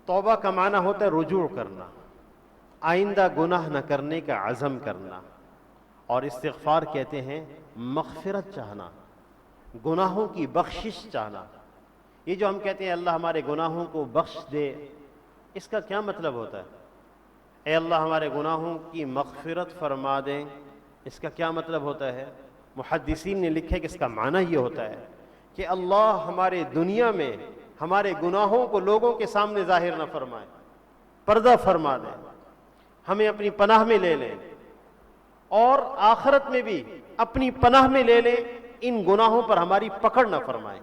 توبہ کا معنی ہوتا ہے رجوع کرنا، آئندہ گناہ نہ کرنے کا عزم کرنا، اور استغفار کہتے ہیں مغفرت چاہنا، گناہوں کی بخشش چاہنا۔ یہ جو ہم کہتے ہیں اللہ ہمارے گناہوں کو بخش دے، اس کا کیا مطلب ہوتا ہے؟ اے اللہ ہمارے گناہوں کی مغفرت فرما دیں، اس کا کیا مطلب ہوتا ہے؟ محدثین نے لکھے کہ اس کا معنی یہ ہوتا ہے کہ اللہ ہمارے دنیا میں ہمارے گناہوں کو لوگوں کے سامنے ظاہر نہ فرمائے، پردہ فرما دیں، ہمیں اپنی پناہ میں لے لیں، اور آخرت میں بھی اپنی پناہ میں لے لیں، ان گناہوں پر ہماری پکڑ نہ فرمائیں۔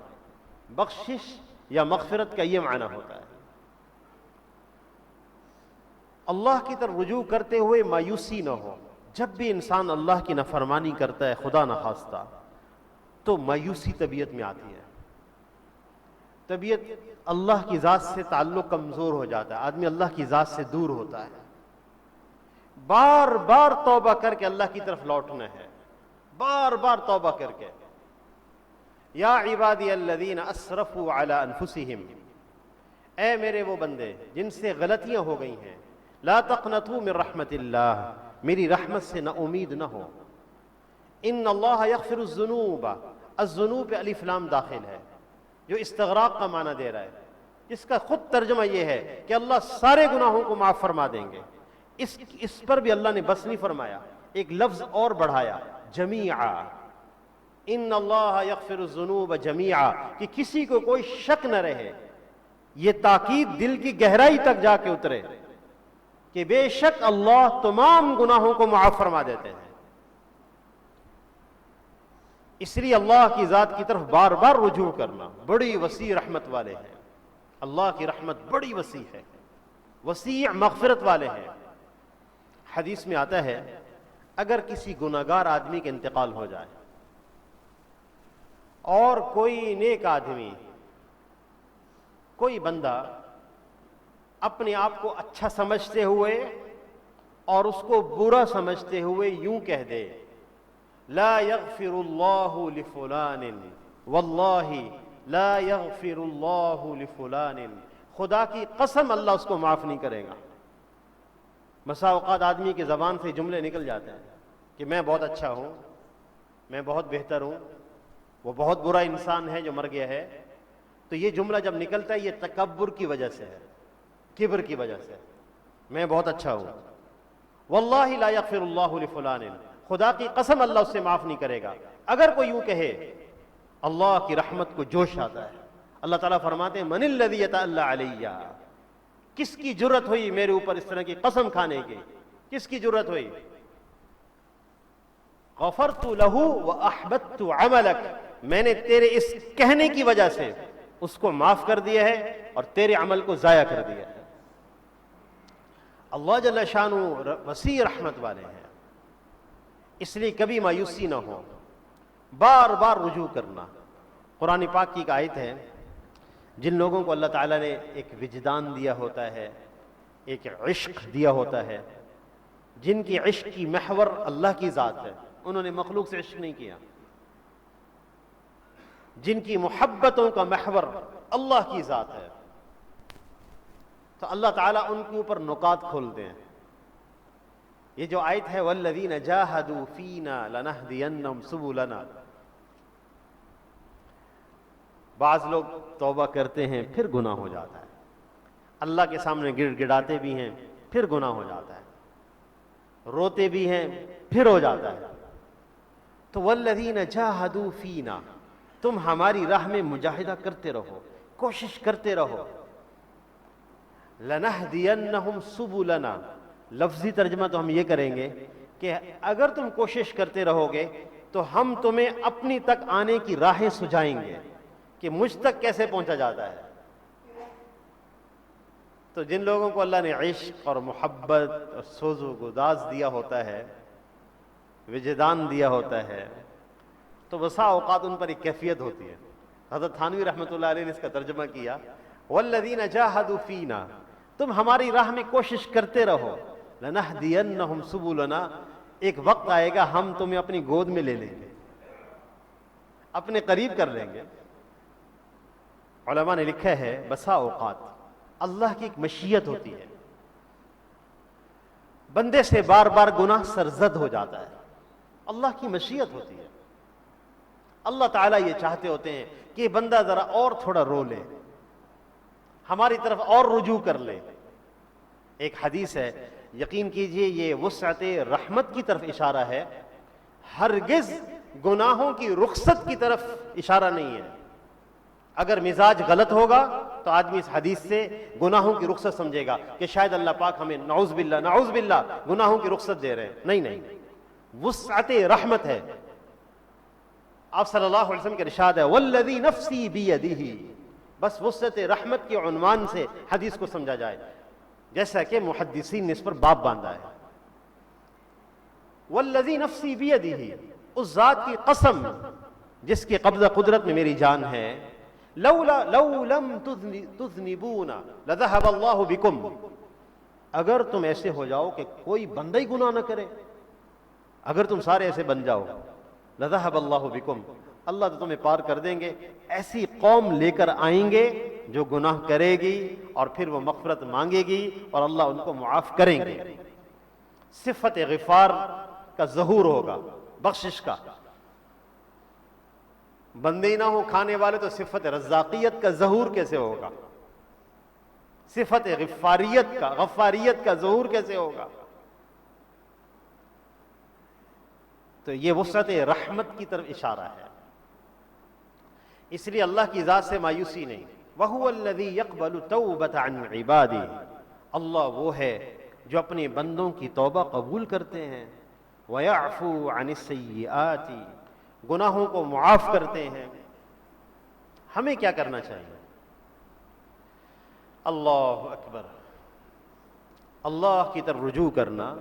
بخشش یا مغفرت کا یہ معنی ہوتا ہے۔ اللہ کی طرف رجوع کرتے ہوئے مایوسی نہ ہو۔ جب بھی انسان اللہ کی نافرمانی کرتا ہے خدا نخواستہ، تو مایوسی طبیعت میں آتی ہے، طبیعت اللہ کی ذات سے تعلق کمزور ہو جاتا ہے، آدمی اللہ کی ذات سے دور ہوتا ہے۔ بار بار توبہ کر کے اللہ کی طرف لوٹنا ہے، بار بار توبہ کر کے۔ یا عبادی الذین اسرفوا علی انفسہم، اے میرے وہ بندے جن سے غلطیاں ہو گئی ہیں، لا تقنطوا من رحمت اللہ، میری رحمت سے نا امید نہ ہو۔ ان اللہ یغفر الذنوب، الذنوب پہ الف لام داخل ہے جو استغراق کا معنی دے رہا ہے، جس کا خود ترجمہ یہ ہے کہ اللہ سارے گناہوں کو معاف فرما دیں گے۔ اس پر بھی اللہ نے بس نہیں فرمایا، ایک لفظ اور بڑھایا، جمیعا، ان اللہ یغفر الذنوب جمیعا، کہ کسی کو کوئی شک نہ رہے، یہ تاکید دل کی گہرائی تک جا کے اترے کہ بے شک اللہ تمام گناہوں کو معاف فرما دیتے ہیں۔ اس لیے اللہ کی ذات کی طرف بار بار رجوع کرنا، بڑی وسیع رحمت والے ہیں، اللہ کی رحمت بڑی وسیع ہے، وسیع مغفرت والے ہیں۔ حدیث میں آتا ہے اگر کسی گناہگار آدمی کا انتقال ہو جائے اور کوئی نیک آدمی، کوئی بندہ اپنے آپ کو اچھا سمجھتے ہوئے اور اس کو برا سمجھتے ہوئے یوں کہہ دے، لا یغفر اللہ لفلان واللہ لا یغفر اللہ لفلان، خدا کی قسم اللہ اس کو معاف نہیں کرے گا۔ بسا اوقات آدمی کی زبان سے جملے نکل جاتے ہیں کہ میں بہت اچھا ہوں، میں بہت بہتر ہوں، وہ بہت برا انسان ہے جو مر گیا ہے۔ تو یہ جملہ جب نکلتا ہے یہ تکبر کی وجہ سے ہے، کبر کی وجہ سے، میں بہت اچھا ہوں۔ واللہ لا یغفر اللہ لفلان، خدا کی قسم اللہ اس سے معاف نہیں کرے گا۔ اگر کوئی یوں کہے اللہ کی رحمت کو جوش آتا ہے۔ اللہ تعالیٰ فرماتے ہیں من الذی یتألی علیہ، کس کی جرت ہوئی میرے اوپر اس طرح کی قسم کھانے کی، کس کی جرت ہوئی؟ غفرت لہ واحبطت عملک، میں نے تیرے اس کہنے کی وجہ سے اس کو معاف کر دیا ہے اور تیرے عمل کو ضائع کر دیا ہے۔ اللہ جل شانہ وسیع رحمت والے ہیں، اس لیے کبھی مایوسی نہ ہو، بار بار رجوع کرنا۔ قرآن پاک کی ایک آیت ہے، جن لوگوں کو اللہ تعالیٰ نے ایک وجدان دیا ہوتا ہے، ایک عشق دیا ہوتا ہے، جن کی عشق کی محور اللہ کی ذات ہے، انہوں نے مخلوق سے عشق نہیں کیا، جن کی محبتوں کا محور اللہ کی ذات ہے، تو اللہ تعالیٰ ان کے اوپر نکات کھولتے ہیں۔ یہ جو آیت ہے والذین جاہدوا فینا لنہدینہم سبلنا، بعض لوگ توبہ کرتے ہیں پھر گناہ ہو جاتا ہے، اللہ کے سامنے گڑ گڑاتے بھی ہیں پھر گناہ ہو جاتا ہے، روتے بھی ہیں پھر ہو جاتا ہے۔ تو والذین جاہدوا فینا، تم ہماری راہ میں مجاہدہ کرتے رہو، کوشش کرتے رہو۔ لنہدینہم سبلنا، لفظی ترجمہ تو ہم یہ کریں گے کہ اگر تم کوشش کرتے رہو گے تو ہم تمہیں اپنی تک آنے کی راہیں سجائیں گے کہ مجھ تک کیسے پہنچا جاتا ہے۔ تو جن لوگوں کو اللہ نے عشق اور محبت اور سوز و گداز دیا ہوتا ہے، وجدان دیا ہوتا ہے، تو بسا اوقات ان پر ایک کیفیت ہوتی ہے۔ حضرت تھانوی رحمۃ اللہ علیہ نے اس کا ترجمہ کیا والذین جاہدوا فینا، تم ہماری راہ میں کوشش کرتے رہو، لنہدینہم سبلنا، ایک وقت آئے گا ہم تمہیں اپنی گود میں لے لیں گے، اپنے قریب کر لیں گے۔ علماء نے لکھا ہے بسا اوقات اللہ کی ایک مشیت ہوتی ہے، بندے سے بار بار گناہ سرزد ہو جاتا ہے، اللہ کی مشیت ہوتی ہے۔ اللہ تعالیٰ یہ چاہتے ہوتے ہیں کہ بندہ ذرا اور تھوڑا رو لے، ہماری طرف اور رجوع کر لے۔ ایک حدیث ہے، یقین کیجئے یہ وسعت رحمت کی طرف اشارہ ہے، ہرگز گناہوں کی رخصت کی طرف اشارہ نہیں ہے۔ اگر مزاج غلط ہوگا تو آدمی اس حدیث سے گناہوں کی رخصت سمجھے گا کہ شاید اللہ پاک ہمیں نعوذ باللہ گناہوں کی رخصت دے رہے ہیں۔ نہیں، وسعت رحمت ہے۔ آپ صلی اللہ علیہ وسلم کے ارشاد ہے والذی نفسی بیدہ، بس وسعت رحمت کے عنوان سے حدیث کو سمجھا جائے، جیسا کہ محدثین نے اس پر باب باندھا ہے۔ والذی نفسی بیدہ، اس ذات کی قسم جس کے قبضہ قدرت میں میری جان ہے، لو لم تذنبون لذهب اللہ بکم، اگر تم ایسے ہو جاؤ کہ کوئی بندہ ہی گناہ نہ کرے، اگر تم سارے ایسے بن جاؤ، لذهب اللہ بکم، اللہ تو تمہیں پار کر دیں گے۔ ایسی قوم لے کر آئیں گے جو گناہ کرے گی اور پھر وہ مغفرت مانگے گی اور اللہ ان کو معاف کریں گے۔ صفت غفار کا ظہور ہوگا، بخشش کا۔ بندے ہی نہ ہو کھانے والے تو صفت رزاقیت کا ظہور کیسے ہوگا؟ صفت غفاریت کا ظہور کیسے ہوگا؟ تو یہ وسعت رحمت کی طرف اشارہ ہے۔ اس لیے اللہ کی ذات سے مایوسی نہیں۔ وَهُوَ الَّذِي يَقْبَلُ تَوْبَةَ عَنْ عِبَادِهِ، اللہ وہ ہے جو اپنے بندوں کی توبہ قبول کرتے ہیں۔ وَيَعْفُو عَنِ السَّيِّئَاتِ، گناہوں کو معاف کرتے ہیں۔ ہمیں کیا کرنا چاہیے؟ اللہ اکبر، اللہ کی طرف رجوع کرنا،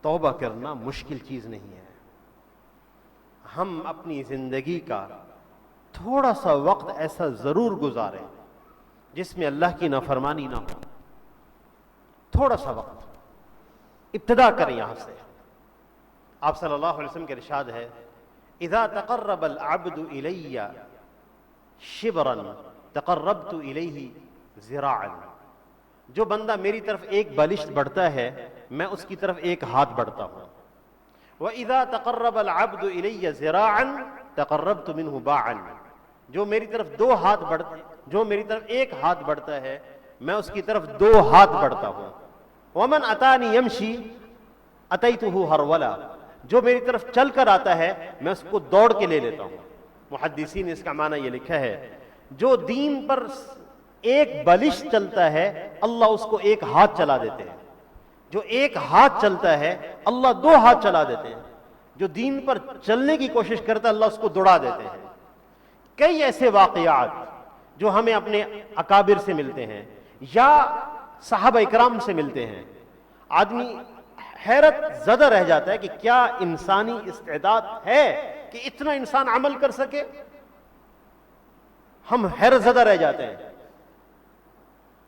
توبہ کرنا مشکل چیز نہیں ہے۔ ہم اپنی زندگی کا تھوڑا سا وقت ایسا ضرور گزاریں جس میں اللہ کی نافرمانی نہ ہو، تھوڑا سا وقت ابتدا کریں یہاں سے۔ آپ صلی اللہ علیہ وسلم کے ارشاد ہے اذا تقرب العبد الی شبرا تقربت الیہ ذراعا، جو بندہ میری طرف ایک بالشت بڑھتا ہے میں اس کی طرف ایک ہاتھ بڑھتا ہوں۔ وَإِذَا تَقَرَّبَ الْعَبْدُ إِلَيَّ ذِرَاعًا تَقَرَّبْتُ مِنْهُ باعًا، جو میری طرف ایک ہاتھ بڑھتا ہے میں اس کی طرف 2 ہاتھ بڑھتا ہوں۔ وَمَنْ أَتَانِي يَمْشِي أَتَيْتُهُ هَرْوَلًا، جو میری طرف چل کر آتا ہے میں اس کو دوڑ کے لے لیتا ہوں۔ محدثین نے اس کا معنی یہ لکھا ہے جو دین پر ایک بالش چلتا ہے اللہ اس کو ایک ہاتھ چلا دیتے ہیں، جو ایک ہاتھ چلتا ہے اللہ 2 ہاتھ چلا دیتے ہیں، جو دین پر چلنے کی کوشش کرتا ہے اللہ اس کو دوڑا دیتے ہیں۔ کئی ایسے واقعات جو ہمیں اپنے اکابر سے ملتے ہیں یا صحابہ اکرام سے ملتے ہیں، آدمی حیرت زدہ رہ جاتا ہے کہ کیا انسانی استعداد ہے کہ اتنا انسان عمل کر سکے؟ ہم حیرت زدہ رہ جاتے ہیں۔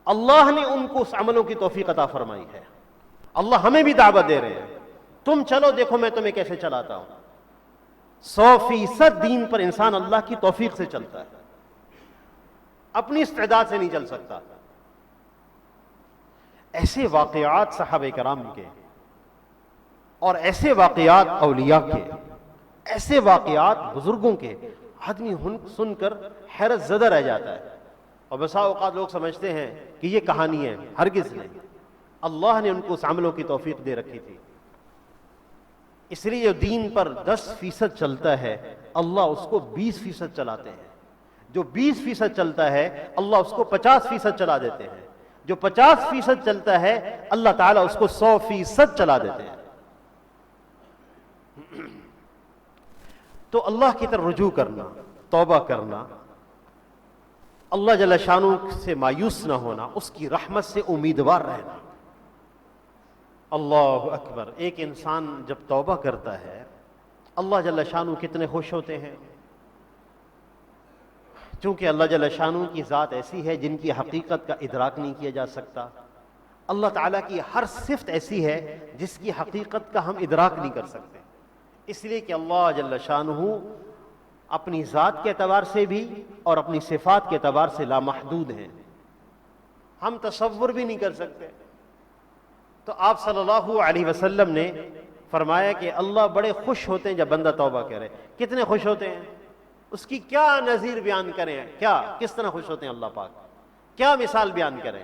اللہ نے ان کو اس عملوں کی توفیق عطا فرمائی ہے۔ اللہ ہمیں بھی دعوت دے رہے ہیں، تم چلو دیکھو میں تمہیں کیسے چلاتا ہوں۔ 100% دین پر انسان اللہ کی توفیق سے چلتا ہے، اپنی استعداد سے نہیں چل سکتا۔ ایسے واقعات صحابہ کرام کے اور ایسے واقعات اولیاء کے، ایسے واقعات بزرگوں کے آدمی سن کر حیرت زدہ رہ جاتا ہے۔ اور بسا اوقات لوگ سمجھتے ہیں کہ یہ کہانی ہے، ہرگز نہیں۔ اللہ نے ان کو اس عملوں کی توفیق دے رکھی تھی، اس لیے جو دین پر 10% چلتا ہے اللہ اس کو 20% چلاتے ہیں، جو 20% چلتا ہے اللہ اس کو 50% چلا دیتے ہیں، جو 50% چلتا ہے اللہ تعالیٰ اس کو 100% چلا دیتے ہیں۔ تو اللہ کی طرف رجوع کرنا، توبہ کرنا، اللہ جل شانہ سے مایوس نہ ہونا، اس کی رحمت سے امیدوار رہنا۔ اللہ اکبر، ایک انسان جب توبہ کرتا ہے اللہ جل شانہ کتنے خوش ہوتے ہیں، چونکہ اللہ جل شانہ کی ذات ایسی ہے جن کی حقیقت کا ادراک نہیں کیا جا سکتا۔ اللہ تعالیٰ کی ہر صفت ایسی ہے جس کی حقیقت کا ہم ادراک نہیں کر سکتے، اس لیے کہ اللہ جل شانہ اپنی ذات کے اعتبار سے بھی اور اپنی صفات کے اعتبار سے لامحدود ہیں۔ ہم تصور بھی نہیں کر سکتے۔ تو آپ صلی اللہ علیہ وسلم نے فرمایا کہ اللہ بڑے خوش ہوتے ہیں جب بندہ توبہ کرے۔ کتنے خوش ہوتے ہیں؟ اس کی کیا نظیر بیان کریں، کیا کس طرح خوش ہوتے ہیں اللہ پاک، کیا مثال بیان کریں،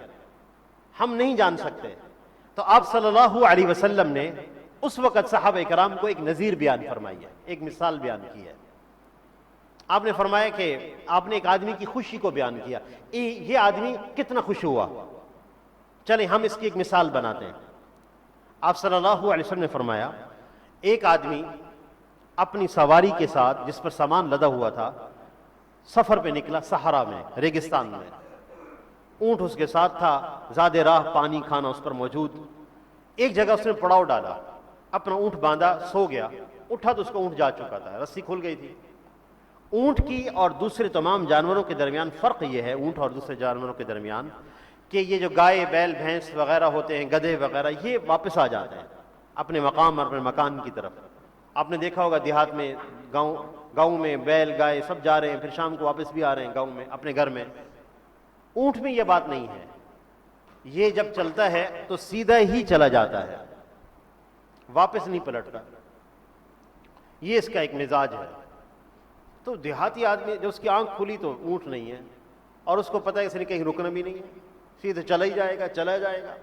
ہم نہیں جان سکتے۔ تو آپ صلی اللہ علیہ وسلم نے اس وقت صحابہ کرام کو ایک نظیر بیان فرمائی ہے، ایک مثال بیان کی ہے۔ آپ نے فرمایا کہ آپ نے ایک آدمی کی خوشی کو بیان کیا، یہ آدمی کتنا خوش ہوا، چلیں ہم اس کی ایک مثال بناتے ہیں۔ آپ صلی اللہ علیہ وسلم نے فرمایا ایک آدمی اپنی سواری کے ساتھ جس پر سامان لدا ہوا تھا سفر پہ نکلا، صحرا میں، ریگستان میں، اونٹ اس کے ساتھ تھا، زیادہ راہ، پانی کھانا اس پر موجود۔ ایک جگہ اس نے پڑاؤ ڈالا، اپنا اونٹ باندھا، سو گیا، اٹھا تو اس کا اونٹ جا چکا تھا، رسی کھل گئی تھی۔ اونٹ کی اور دوسرے تمام جانوروں کے درمیان فرق یہ ہے، اونٹ اور دوسرے جانوروں کے درمیان، کہ یہ جو گائے، بیل، بھینس وغیرہ ہوتے ہیں، گدھے وغیرہ، یہ واپس آ جاتے ہیں اپنے مقام اور اپنے مکان کی طرف۔ آپ نے دیکھا ہوگا دیہات میں، گاؤں میں بیل، گائے سب جا رہے ہیں، پھر شام کو واپس بھی آ رہے ہیں گاؤں میں، اپنے گھر میں۔ اونٹ میں یہ بات نہیں ہے، یہ جب چلتا ہے تو سیدھا ہی چلا جاتا ہے، واپس نہیں پلٹتا، یہ اس کا ایک مزاج ہے۔ تو دیہاتی آدمی جو اس کی آنکھ کھلی تو اونٹ نہیں ہے، اور اس کو پتہ ہے اس نے کہیں رکنا بھی نہیں ہے، سیدھے چلا ہی جائے گا، چلا جائے گا۔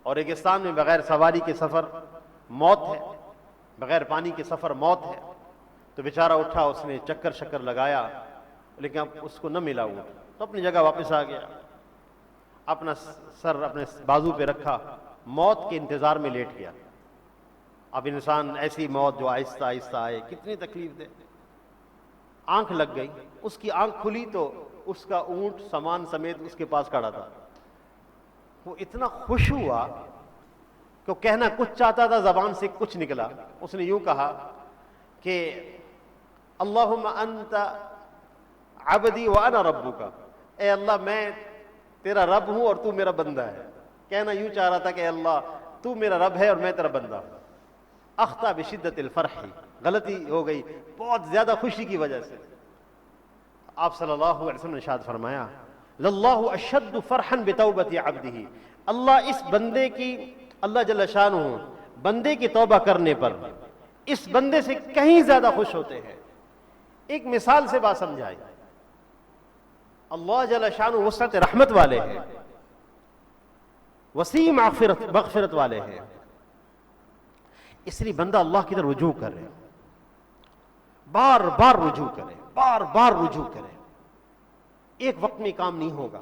اور ریگستان میں بغیر سواری کے سفر موت ہے، بغیر پانی کے سفر موت ہے۔ تو بیچارہ اٹھا، اس نے چکر شکر لگایا، لیکن اب اس کو نہ ملا اونٹ، تو اپنی جگہ واپس آ گیا، اپنا سر اپنے بازو پہ رکھا، موت کے انتظار میں لیٹ گیا۔ اب انسان ایسی موت جو آہستہ آہستہ آئے، کتنی تکلیف دے۔ آنکھ لگ گئی، اس کی آنکھ کھلی تو اس کا اونٹ سامان سمیت اس کے پاس کھڑا تھا۔ وہ اتنا خوش ہوا کہ کہنا کچھ چاہتا تھا، زبان سے کچھ نکلا۔ اس نے یوں کہا کہ اللہم انت عبدی وانا ربک، اے اللہ میں تیرا رب ہوں اور تو میرا بندہ ہے۔ کہنا یوں چاہ رہا تھا کہ اے اللہ تو میرا رب ہے اور میں تیرا بندہ ہوں۔ اخطا بشدت الفرح، غلطی ہو گئی بہت زیادہ خوشی کی وجہ سے۔ آپ صلی اللہ علیہ وسلم نے ارشاد فرمایا للہ اشد فرحا بتوبت عبدہ، اللہ اس بندے کی، اللہ جل شانہ بندے کی توبہ کرنے پر اس بندے سے کہیں زیادہ خوش ہوتے ہیں۔ ایک مثال سے بات سمجھائی، اللہ جل شانہ وسعت رحمت والے ہیں، وسیع مغفرت والے ہیں، اس لیے بندہ اللہ کی طرف رجوع کرے، بار بار رجوع کرے، بار بار رجوع کرے۔ ایک وقت میں کام نہیں ہوگا،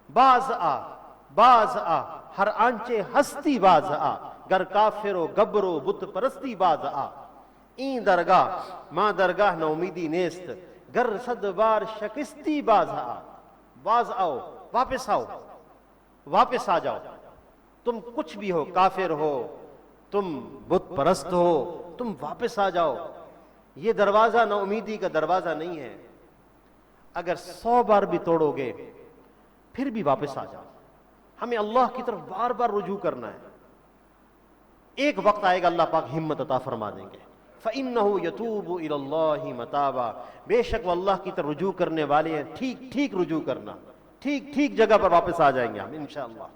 باز آ ہر آنچے ہستی باز آ، گر کافر و گبر و بت پرستی باز آ، این درگاہ ماں درگاہ نہ امیدی نیست، گر صد بار شکستی باز آ۔ باز آؤ، واپس آؤ، واپس آ جاؤ، تم کچھ بھی ہو، کافر ہو، تم بت پرست ہو، تم واپس آ جاؤ۔ یہ دروازہ نا امیدی کا دروازہ نہیں ہے، اگر 100 بار بھی توڑو گے پھر بھی واپس آ جاؤ۔ ہمیں اللہ کی طرف بار بار رجوع کرنا ہے، ایک وقت آئے گا اللہ پاک ہمت عطا فرما دیں گے۔ فَإِنَّهُ يَتُوبُ إِلَى اللَّهِ مَتَابًا، بے شک وہ اللہ کی طرف رجوع کرنے والے ہیں، ٹھیک رجوع کرنا، ٹھیک جگہ پر واپس آ جائیں گے ہم انشاءاللہ۔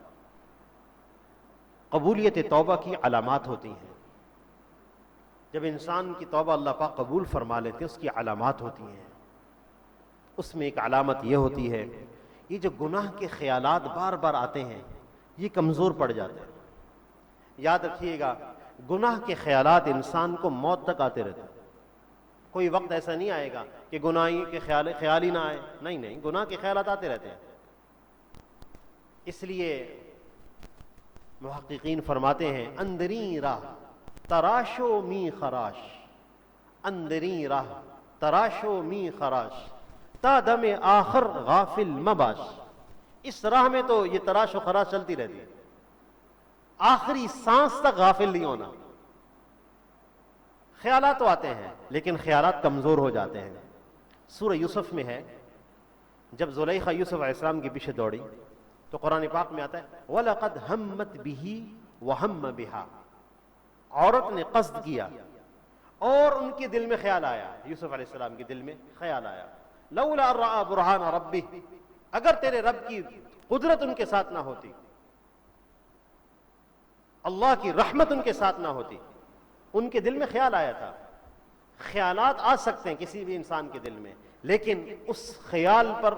قبولیت توبہ کی علامات ہوتی ہیں، جب انسان کی توبہ اللہ پاک قبول فرما لیتے ہیں اس کی علامات ہوتی ہیں۔ اس میں ایک علامت یہ ہوتی ہے، یہ جو گناہ کے خیالات بار بار آتے ہیں یہ کمزور پڑ جاتے ہیں۔ یاد رکھیے گا، گناہ کے خیالات انسان کو موت تک آتے رہتے ہیں۔ کوئی وقت ایسا نہیں آئے گا کہ گناہ کے خیال ہی نہ آئے، نہیں، گناہ کے خیالات آتے رہتے ہیں۔ اس لیے محققین فرماتے ہیں اندرین راہ تراشو می خراش، اندرین راہ تراشو می خراش، تا دم آخر غافل مباش۔ اس راہ میں تو یہ تراش و خراش چلتی رہتی ہے، آخری سانس تک غافل نہیں ہونا۔ خیالات تو آتے ہیں لیکن خیالات کمزور ہو جاتے ہیں۔ سورہ یوسف میں ہے، جب زلیخا یوسف علیہ السلام کے پیچھے دوڑی تو قرآن پاک میں آتا ہے وَلَقَدْ هَمَّتْ بِهِ وَهَمَّ بِهَا، عورت نے قصد کیا اور ان کے دل میں خیال آیا، یوسف علیہ السلام کے دل میں خیال آیا، لولا رأى برہان ربہ، اگر تیرے رب کی قدرت ان کے ساتھ نہ ہوتی، اللہ کی رحمت ان کے ساتھ نہ ہوتی، ان کے دل میں خیال آیا تھا. خیالات آ سکتے ہیں کسی بھی انسان کے دل میں، لیکن اس خیال پر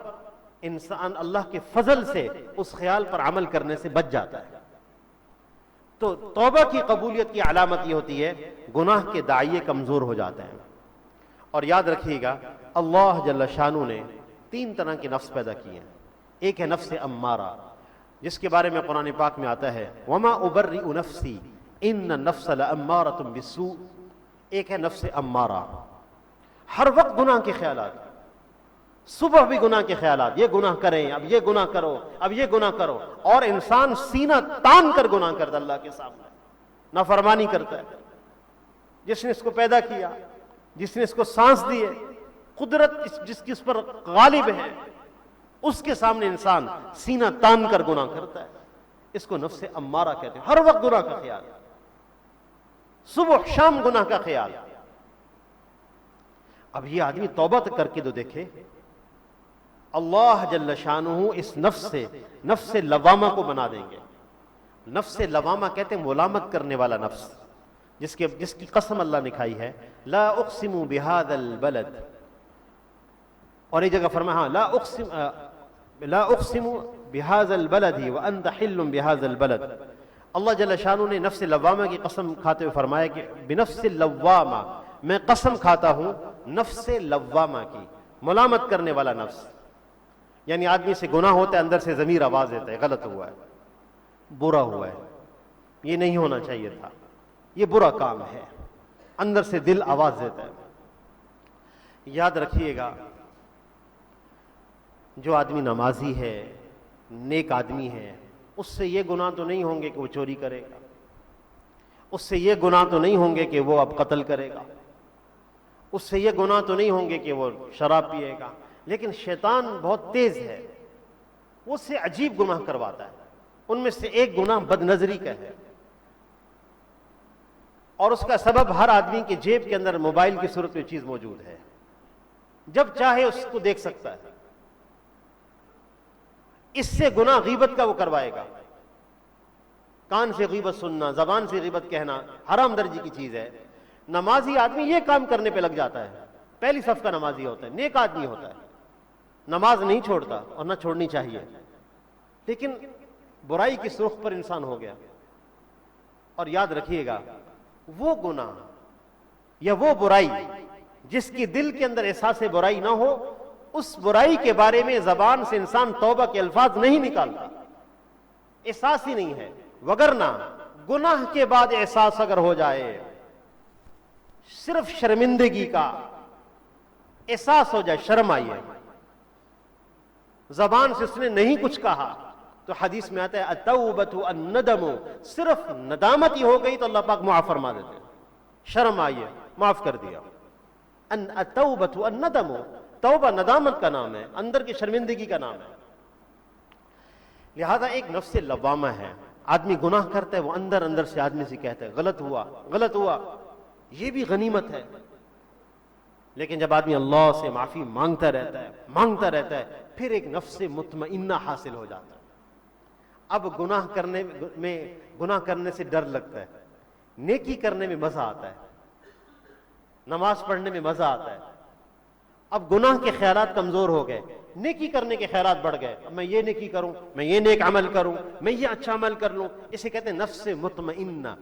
انسان اللہ کے فضل سے اس خیال پر عمل کرنے سے بچ جاتا ہے. تو توبہ کی قبولیت کی علامت یہ ہوتی ہے گناہ کے داعیے کمزور ہو جاتے ہیں. اور یاد رکھیے گا اللہ جل شانہ نے 3 طرح کے نفس پیدا کیے ہیں. ایک ہے نفس امارہ، جس کے بارے میں قرآن پاک میں آتا ہے وما ابرئ نفسی ان النفس لامارۃ بالسوء. ایک ہے نفس امارہ، ہر وقت گناہ کے خیالات، صبح بھی گناہ کے خیالات، یہ گناہ کریں، اب یہ گناہ کرو، اب یہ گناہ کرو، اور انسان سینہ تان کر گناہ کرتا اللہ کے سامنے، نافرمانی کرتا ہے. جس نے اس کو پیدا کیا، جس نے اس کو سانس دی ہے، قدرت جس کی اس پر غالب ہے، اس کے سامنے انسان سینہ تان کر گناہ کرتا ہے. اس کو نفس امارہ کہتے ہیں. ہر وقت گناہ کا خیال، صبح شام گناہ کا خیال. اب یہ آدمی توبہ کر کے تو دیکھے، اللہ جل شانہ اس نفس سے نفس لوامہ کو بنا دیں گے. نفس لوامہ کہتے ہیں ملامت کرنے والا نفس، جس کی قسم اللہ نے کھائی ہے لا اقسم بهذا البلد. اور ایک جگہ فرمایا ہاں لا اقسم بهذا البلد وانت حل بهذا البلد. اللہ جل شانہ نے نفس لوامہ کی قسم کھاتے ہوئے فرمایا کہ بنفس اللوامہ، میں قسم کھاتا ہوں نفس لوامہ کی، ملامت کرنے والا نفس. یعنی آدمی سے گناہ ہوتا ہے، اندر سے ضمیر آواز دیتا ہے غلط ہوا ہے، برا ہوا ہے، یہ نہیں ہونا چاہیے تھا، یہ برا کام ہے، اندر سے دل آواز دیتا ہے. یاد رکھیے گا جو آدمی نمازی ہے، نیک آدمی ہے، اس سے یہ گناہ تو نہیں ہوں گے کہ وہ چوری کرے گا، اس سے یہ گناہ تو نہیں ہوں گے کہ وہ اب قتل کرے گا، اس سے یہ گناہ تو نہیں ہوں گے کہ وہ شراب پیے گا. لیکن شیطان بہت تیز ہے، وہ اس سے عجیب گناہ کرواتا ہے. ان میں سے ایک گناہ بد نظری کا ہے، اور اس کا سبب ہر آدمی کے جیب کے اندر موبائل کی صورت میں چیز موجود ہے، جب چاہے اس کو دیکھ سکتا ہے. اس سے گناہ غیبت کا وہ کروائے گا. کان سے غیبت سننا، زبان سے غیبت کہنا حرام درجے کی چیز ہے. نمازی آدمی یہ کام کرنے پہ لگ جاتا ہے، پہلی صف کا نمازی ہوتا ہے، نیک آدمی ہوتا ہے، نماز نہیں چھوڑتا اور نہ چھوڑنی چاہیے، لیکن برائی کی سرخ پر انسان ہو گیا. اور یاد رکھیے گا وہ گناہ یا وہ برائی جس کی دل کے اندر احساس برائی نہ ہو، اس برائی کے بارے میں زبان سے انسان توبہ کے الفاظ نہیں نکالتا، احساس ہی نہیں ہے. وگرنہ گناہ کے بعد احساس اگر ہو جائے، صرف شرمندگی کا احساس ہو جائے، شرم آئی ہے، زبان سے اس نے نہیں کچھ کہا، تو حدیث میں آتا ہے التوبۃ الندم، صرف ندامت ہی ہو گئی تو اللہ پاک معاف فرما دیتے ہیں. شرم آئی ہے، معاف کر دیا. التوبۃ الندم، توبہ ندامت کا نام ہے، اندر کی شرمندگی کا نام ہے. لہذا ایک نفس لوامہ ہے، آدمی گناہ کرتا ہے، وہ اندر اندر سے آدمی سے کہتا ہے غلط ہوا، غلط ہوا، یہ بھی غنیمت ہے. لیکن جب آدمی اللہ سے معافی مانگتا رہتا ہے پھر ایک نفس مطمئنہ حاصل ہو جاتا ہے. اب گناہ کرنے سے ڈر لگتا ہے، نیکی کرنے میں مزہ آتا ہے، نماز پڑھنے میں مزہ آتا ہے. اب گناہ کے خیالات کمزور ہو گئے، نیکی کرنے کے خیالات بڑھ گئے. اب میں یہ نیکی کروں، میں یہ نیک عمل کروں، میں یہ اچھا عمل کر لوں. اسے کہتے ہیں نفس مطمئنہ.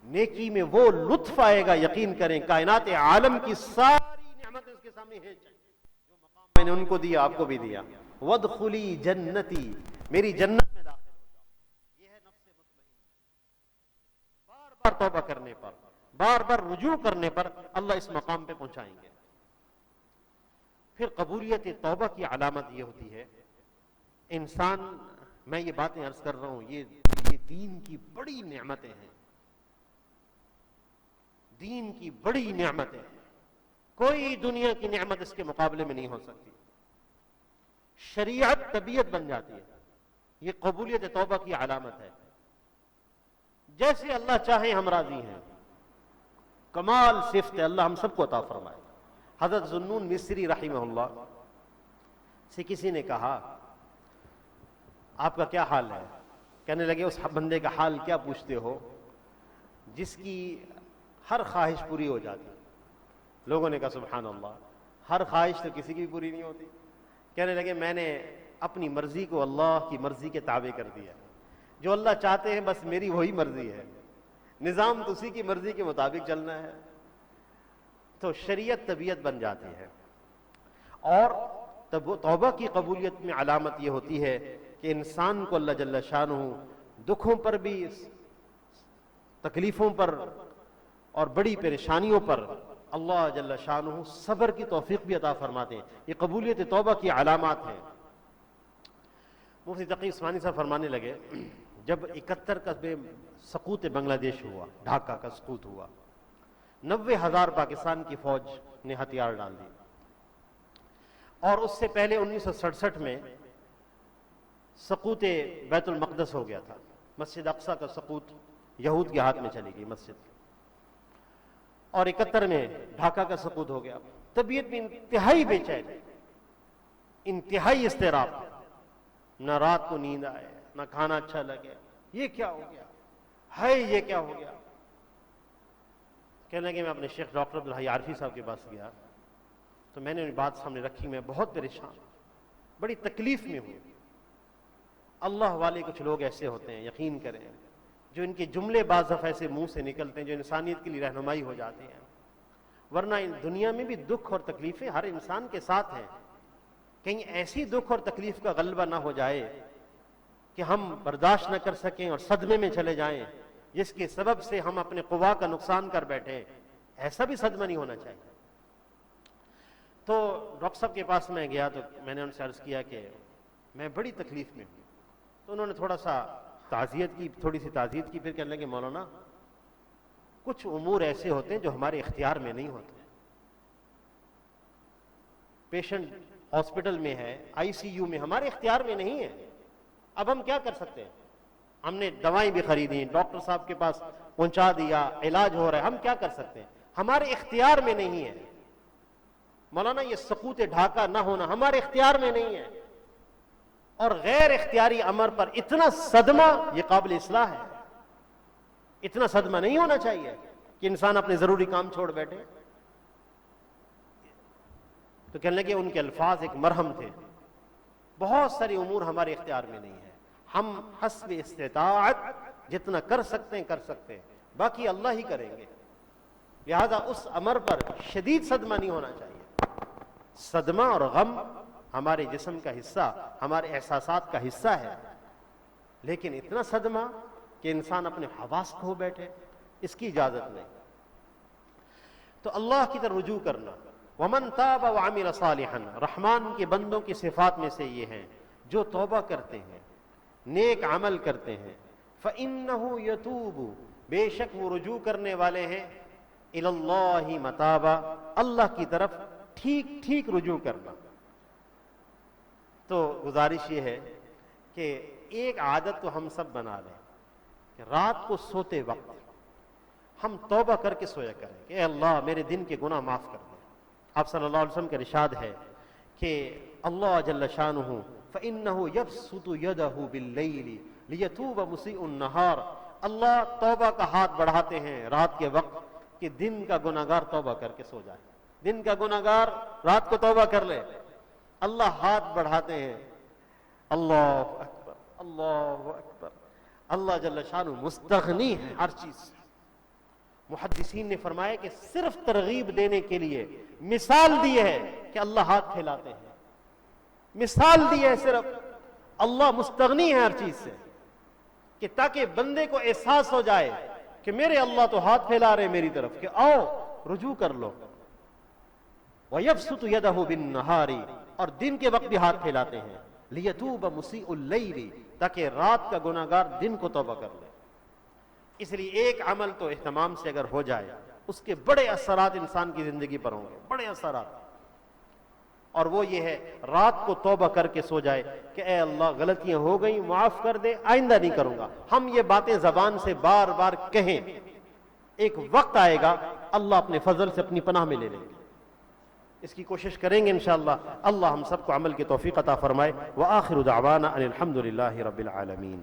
نیکی میں وہ لطف آئے گا، یقین کریں کائنات عالم کی ساری نعمتیں اس کے سامنے ہیں. جو مقام میں نے ان کو دیا، آپ کو بھی دیا. وادخلی جنتی، میری جنت میں داخل ہو جاؤ. یہ ہے نفس مطمئنہ. بار بار توبہ کرنے پر، بار بار رجوع کرنے پر اللہ اس مقام پہ پہنچائیں گے. پھر قبولیت توبہ کی علامت یہ ہوتی ہے انسان، میں یہ باتیں عرض کر رہا ہوں، یہ دین کی بڑی نعمتیں ہیں، دین کی بڑی نعمتیں ہیں، کوئی دنیا کی نعمت اس کے مقابلے میں نہیں ہو سکتی. شریعت طبیعت بن جاتی ہے، یہ قبولیت توبہ کی علامت ہے. جیسے اللہ چاہے ہم راضی ہیں، کمال صفت ہے، اللہ ہم سب کو عطا فرمائے. حضرت ذو النون مصری رحمہ اللہ سے کسی نے کہا آپ کا کیا حال ہے؟ کہنے لگے اس بندے کا حال کیا پوچھتے ہو جس کی ہر خواہش پوری ہو جاتی. لوگوں نے کہا سبحان اللہ، ہر خواہش تو کسی کی بھی پوری نہیں ہوتی. کہنے لگے میں نے اپنی مرضی کو اللہ کی مرضی کے تابع کر دیا، جو اللہ چاہتے ہیں بس میری وہی مرضی ہے، نظام تو اسی کی مرضی کے مطابق چلنا ہے. تو شریعت طبیعت بن جاتی ہے. اور توبہ کی قبولیت میں علامت یہ ہوتی ہے کہ انسان کو اللہ جل شانہ دکھوں پر بھی، تکلیفوں پر اور بڑی پریشانیوں پر اللہ جل شانہ صبر کی توفیق بھی عطا فرماتے ہیں. یہ قبولیت توبہ کی علامات ہیں. مفتی تقی عثمانی صاحب فرمانے لگے جب 71 کا سقوط بنگلہ دیش ہوا، ڈھاکہ کا سقوط ہوا، 90,000 پاکستان کی فوج نے ہتھیار ڈال دی. اور اس سے پہلے 1967 میں سقوط بیت المقدس ہو گیا تھا. مسجد اقصیٰ کا سقوط یہود کے ہاتھ میں چلی گئی مسجد. اور 71 میں ڈھاکہ کا سقوط ہو گیا. طبیعت میں انتہائی بے چین، انتہائی اضطراب، نہ رات کو نیند آئے، نہ کھانا اچھا لگے. یہ کیا ہو گیا ہے، یہ کیا ہو گیا؟ کہنے لگے میں اپنے شیخ ڈاکٹر عبدالحی عارفی صاحب کے پاس گیا تو میں نے بات سامنے رکھی. میں بہت پریشان، بڑی تکلیف میں ہوں. اللہ والے کچھ لوگ ایسے ہوتے ہیں، یقین کریں، جو ان کے جملے بعض دفعہ ایسے منہ سے نکلتے ہیں جو انسانیت کے لیے رہنمائی ہو جاتے ہیں. ورنہ ان دنیا میں بھی دکھ اور تکلیفیں ہر انسان کے ساتھ ہیں. کہیں ایسی دکھ اور تکلیف کا غلبہ نہ ہو جائے کہ ہم برداشت نہ کر سکیں اور صدمے میں چلے جائیں جس کے سبب سے ہم اپنے قوا کا نقصان کر بیٹھیں. ایسا بھی صدمہ نہیں ہونا چاہیے. تو ڈاکٹر صاحب کے پاس میں گیا تو میں نے ان سے عرض کیا کہ میں بڑی تکلیف میں ہوں. تو انہوں نے تھوڑی سی تعزیت کی. پھر کہنے لگے مولانا کچھ امور ایسے ہوتے ہیں جو ہمارے اختیار میں نہیں ہوتے. پیشنٹ ہاسپٹل میں ہے، ICU میں، ہمارے اختیار میں نہیں ہے. اب ہم کیا کر سکتے ہیں؟ ہم نے دوائیں بھی خریدی، ڈاکٹر صاحب کے پاس پہنچا دیا، علاج ہو رہا ہے. ہم کیا کر سکتے ہیں؟ ہمارے اختیار میں نہیں ہے. مولانا یہ سقوط ڈھاکہ نہ ہونا ہمارے اختیار میں نہیں ہے. اور غیر اختیاری امر پر اتنا صدمہ یہ قابل اصلاح ہے. اتنا صدمہ نہیں ہونا چاہیے کہ انسان اپنے ضروری کام چھوڑ بیٹھے. تو کہنے لگے ان کے الفاظ ایک مرہم تھے. بہت ساری امور ہمارے اختیار میں نہیں ہے، ہم حسب استطاعت جتنا کر سکتے ہیں کر سکتے ہیں، باقی اللہ ہی کریں گے. لہذا اس امر پر شدید صدمہ نہیں ہونا چاہیے. صدمہ اور غم ہمارے جسم کا حصہ، ہمارے احساسات کا حصہ ہے، لیکن اتنا صدمہ کہ انسان اپنے حواس کھو بیٹھے، اس کی اجازت نہیں. تو اللہ کی طرف رجوع کرنا. ومن تاب وعمل صالحا، رحمان کے بندوں کی صفات میں سے یہ ہیں جو توبہ کرتے ہیں، نیک عمل کرتے ہیں. فإنہ یتوب، بے شک وہ رجوع کرنے والے ہیں، الی اللہ متابا، اللہ کی طرف ٹھیک ٹھیک رجوع کرنا. تو گزارش یہ ہے کہ ایک عادت تو ہم سب بنا لیں کہ رات کو سوتے وقت ہم توبہ کر کے سویا کریں کہ اے اللہ میرے دن کے گناہ معاف کر دیں. آپ صلی اللہ علیہ وسلم کا ارشاد ہے کہ اللہ جل شانہ فإنہ یبسط یدہ باللیل لیتوب مسیء النہار، اللہ توبہ کا ہاتھ بڑھاتے ہیں رات کے وقت کہ دن کا گناہگار توبہ کر کے سو جائے. دن کا گناہگار رات کو توبہ کر لے. اللہ ہاتھ بڑھاتے ہیں. اللہ اکبر، اللہ اکبر. اللہ جل شانہ مستغنی ہے ہر چیز سے. محدثین نے فرمایا کہ صرف ترغیب دینے کے لیے مثال دی ہے کہ اللہ ہاتھ پھیلاتے ہیں. مثال دی ہے صرف. اللہ مستغنی ہے ہر چیز سے، کہ تاکہ بندے کو احساس ہو جائے کہ میرے اللہ تو ہاتھ پھیلا رہے میری طرف کہ آؤ رجوع کر لو. وَيَبْسُطُ يَدَهُ بِالنَّهَارِ، اور دن کے وقت بھی ہاتھ پھیلاتے ہیں. لِيَتُوبَ مُسِيءُ اللَّيْلِ، تاکہ رات کا گناہگار دن کو توبہ کر لے. اس لیے ایک عمل تو اہتمام سے اگر ہو جائے اس کے بڑے اثرات انسان کی زندگی پر ہوں گے، بڑے اثرات. اور وہ یہ ہے رات کو توبہ کر کے سو جائے کہ اے اللہ غلطیاں ہو گئیں، معاف کر دے، آئندہ نہیں کروں گا. ہم یہ باتیں زبان سے بار بار کہیں، ایک وقت آئے گا اللہ اپنے فضل سے اپنی پناہ میں لے لیں گے. اس کی کوشش کریں گے انشاءاللہ. اللہ ہم سب کو عمل کی توفیق عطا فرمائے. وآخر دعوانا ان الحمد للہ رب العالمین.